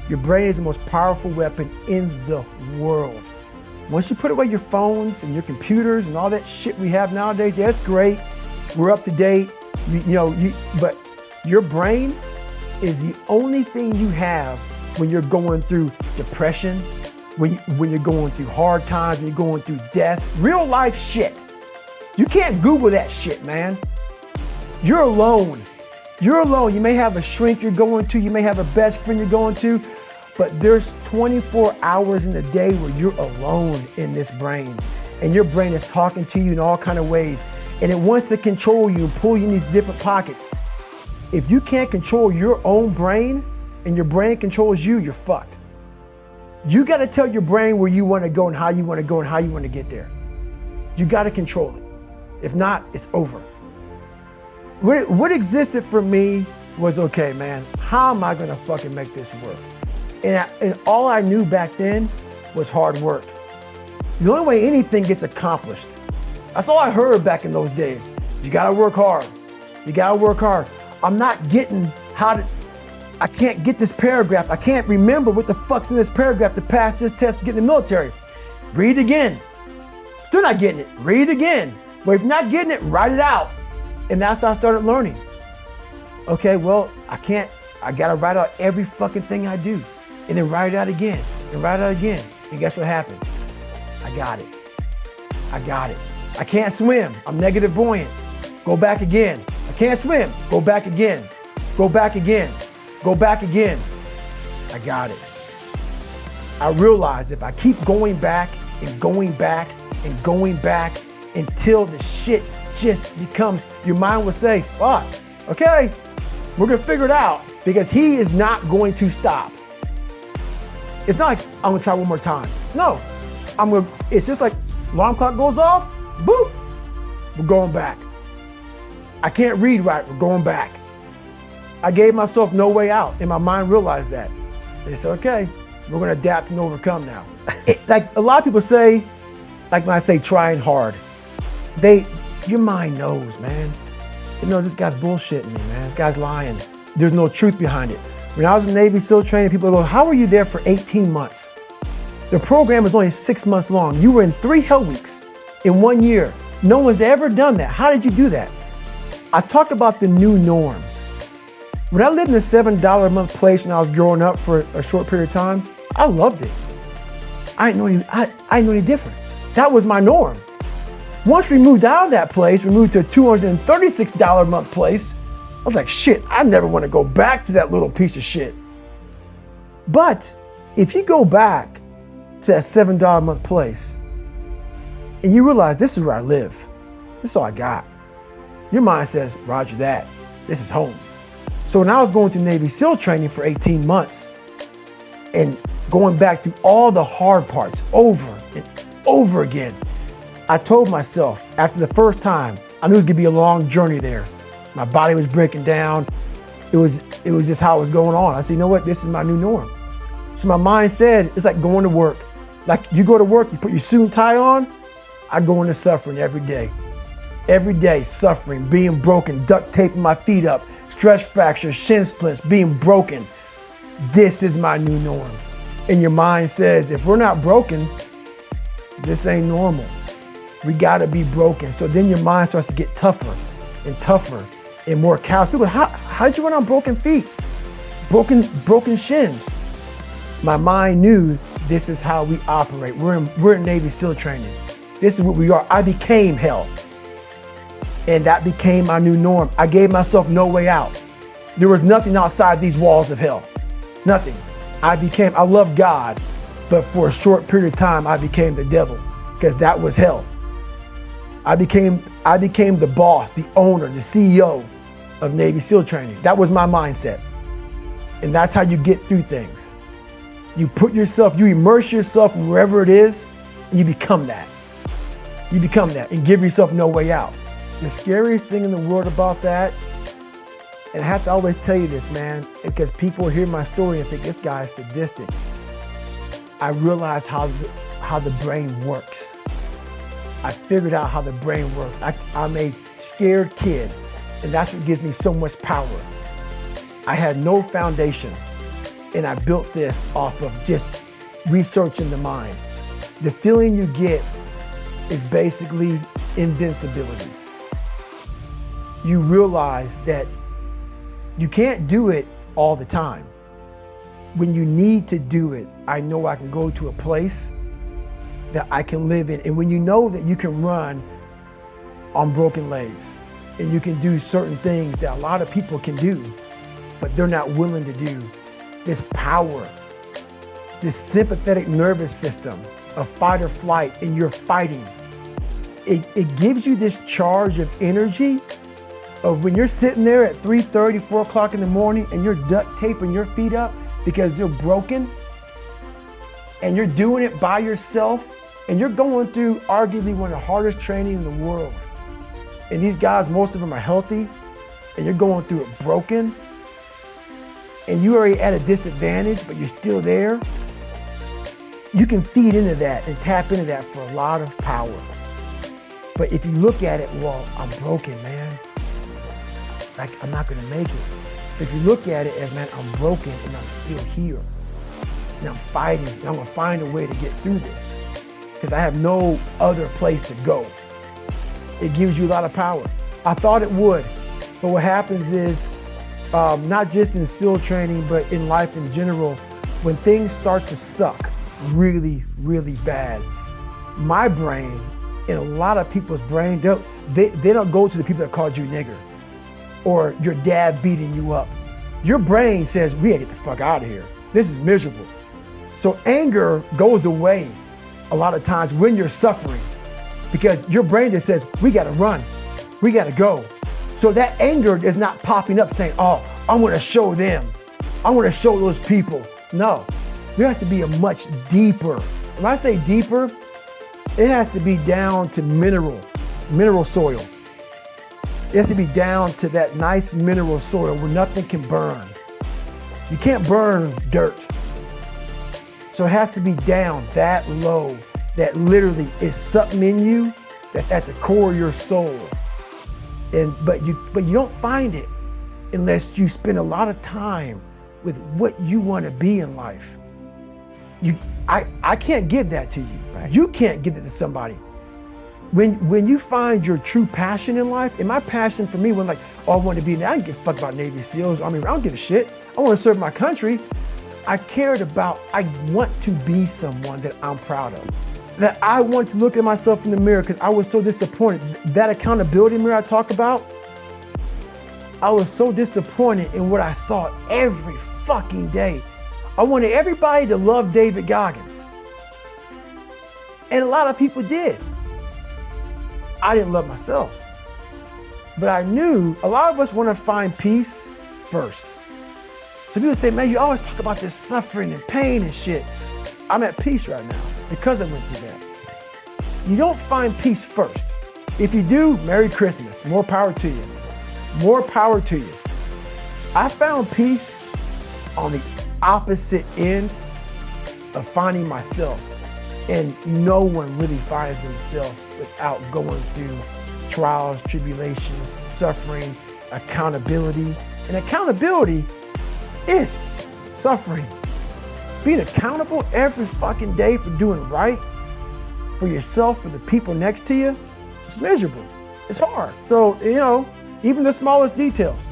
Your brain is the most powerful weapon in the world. Once you put away your phones and your computers and all that shit we have nowadays, that's great. We're up to date, but your brain is the only thing you have when you're going through depression, when you're going through hard times, when you're going through death, real life shit. You can't Google that shit, man. You're alone. You're alone. You may have a shrink you're going to, you may have a best friend you're going to, but there's 24 hours in the day where you're alone in this brain. And your brain is talking to you in all kinds of ways. And it wants to control you and pull you in these different pockets. If you can't control your own brain and your brain controls you, you're fucked. You got to tell your brain where you want to go and how you want to go and how you want to get there. You got to control it. If not, it's over. What existed for me was, okay, man, how am I going to fucking make this work? And all I knew back then was hard work. The only way anything gets accomplished. That's all I heard back in those days. You gotta work hard. You gotta work hard. I'm not getting I can't get this paragraph. I can't remember what the fuck's in this paragraph to pass this test to get in the military. Read again. Still not getting it. Read again. But if you're not getting it, write it out. And that's how I started learning. Okay, well, I gotta write out every fucking thing I do. And then write it out again, and write it out again. And guess what happened? I got it. I can't swim, I'm negative buoyant. Go back again. I can't swim, go back again. Go back again, go back again. I got it. I realized if I keep going back and going back and going back until the shit just becomes, your mind will say, fuck, okay, we're gonna figure it out, because he is not going to stop. It's not like I'm gonna try one more time. No, it's just like alarm clock goes off, boop, we're going back. I can't read right, we're going back. I gave myself no way out, and my mind realized that. They said, okay, we're gonna adapt and overcome now. Like a lot of people say, like when I say trying hard, your mind knows, man. It knows this guy's bullshitting me, man. This guy's lying. There's no truth behind it. When I was in Navy SEAL training, people go, how were you there for 18 months? The program was only 6 months long. You were in 3 hell weeks in 1 year. No one's ever done that. How did you do that? I talk about the new norm. When I lived in a $7 a month place when I was growing up for a short period of time, I loved it. I didn't know any different. That was my norm. Once we moved out of that place, we moved to a $236 a month place. I was like, shit, I never want to go back to that little piece of shit. But if you go back to that $7 a month place and you realize this is where I live, this is all I got, your mind says, roger that, this is home. So when I was going through Navy SEAL training for 18 months and going back through all the hard parts over and over again, I told myself after the first time, I knew it was gonna be a long journey there. My body was breaking down. It was just how it was going on. I said, you know what? This is my new norm. So my mind said, it's like going to work. Like you go to work, you put your suit and tie on. I go into suffering every day. Every day, suffering, being broken, duct taping my feet up, stress fractures, shin splints, being broken. This is my new norm. And your mind says, if we're not broken, this ain't normal. We gotta be broken. So then your mind starts to get tougher and tougher and more callous. People, how did you run on broken feet? Broken shins. My mind knew this is how we operate. We're in Navy SEAL training. This is what we are. I became hell. And that became my new norm. I gave myself no way out. There was nothing outside these walls of hell. Nothing. I love God, but for a short period of time, I became the devil, because that was hell. I became the boss, the owner, the CEO of Navy SEAL training. That was my mindset. And that's how you get through things. You immerse yourself in wherever it is, and you become that. You become that and give yourself no way out. The scariest thing in the world about that, and I have to always tell you this, man, because people hear my story and think this guy is sadistic. I realized how the brain works. I figured out how the brain works. I'm a scared kid, and that's what gives me so much power. I had no foundation. And I built this off of just researching the mind. The feeling you get is basically invincibility. You realize that you can't do it all the time. When you need to do it, I know I can go to a place that I can live in. And when you know that you can run on broken legs and you can do certain things that a lot of people can do, but they're not willing to do, this power, this sympathetic nervous system of fight or flight, and you're fighting. It gives you this charge of energy of when you're sitting there at 3:30, 4 o'clock in the morning and you're duct taping your feet up because they're broken, and you're doing it by yourself, and you're going through arguably one of the hardest training in the world. And these guys, most of them are healthy, and you're going through it broken, and you're already at a disadvantage, but you're still there. You can feed into that and tap into that for a lot of power. But if you look at it, well, I'm broken, man. Like, I'm not gonna make it. If you look at it as, man, I'm broken and I'm still here. And I'm fighting, and I'm gonna find a way to get through this because I have no other place to go. It gives you a lot of power. I thought it would, but what happens is, not just in SEAL training, but in life in general, when things start to suck really, really bad, my brain and a lot of people's brain, they don't go to the people that called you nigger or your dad beating you up. Your brain says, we gotta get the fuck out of here. This is miserable. So anger goes away a lot of times when you're suffering because your brain just says, we gotta run, we gotta go. So that anger is not popping up saying, oh, I'm gonna show them, I'm gonna show those people. No, there has to be a much deeper. When I say deeper, it has to be down to mineral soil. It has to be down to that nice mineral soil where nothing can burn. You can't burn dirt. So it has to be down that low, that literally is something in you that's at the core of your soul. But you don't find it unless you spend a lot of time with what you want to be in life. I can't give that to you. Right. You can't give it to somebody. When you find your true passion in life, and my passion for me was like, oh, I want to be, I don't give a fuck about Navy SEALs, Army, I don't give a shit. I want to serve my country. I want to be someone that I'm proud of. That I want to look at myself in the mirror because I was so disappointed. That accountability mirror I talk about, I was so disappointed in what I saw every fucking day. I wanted everybody to love David Goggins. And a lot of people did. I didn't love myself. But I knew a lot of us want to find peace first. So people say, man, you always talk about this suffering and pain and shit. I'm at peace right now because I went through that. You don't find peace first. If you do, Merry Christmas. More power to you. More power to you. I found peace on the opposite end of finding myself. And no one really finds themselves without going through trials, tribulations, suffering, accountability. And accountability is suffering. Being accountable every fucking day for doing right for yourself, for the people next to you, it's miserable. It's hard. So, even the smallest details.